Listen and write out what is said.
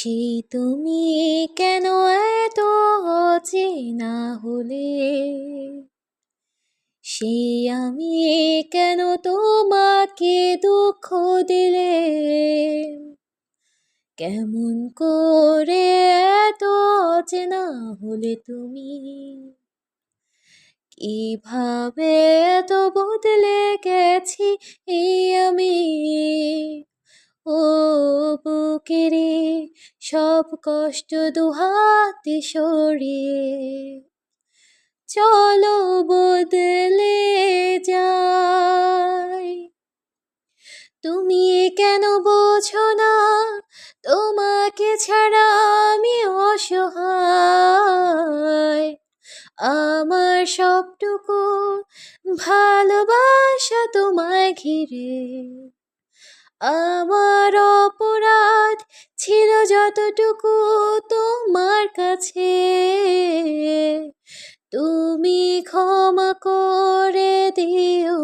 সেই তুমি কেন এত অচেনা হলে, সেই আমি কেন তোমাকে দুঃখ দিলে, কেমন করে এত অচেনা হলে তুমি, কিভাবে এত বদলে গেছি এই আমি। ও বুকেরে সব কষ্ট দুহাতে সরিয়ে চলো বদলে যাই। তুমি কেন বোঝো না তোমাকে ছাড়া আমি অসহায়, আমার সবটুকু ভালোবাসা তোমায় ঘিরে, আমার অপরাধ ছিল যতটুকু তোমার কাছে, তুমি ক্ষমা করে দিও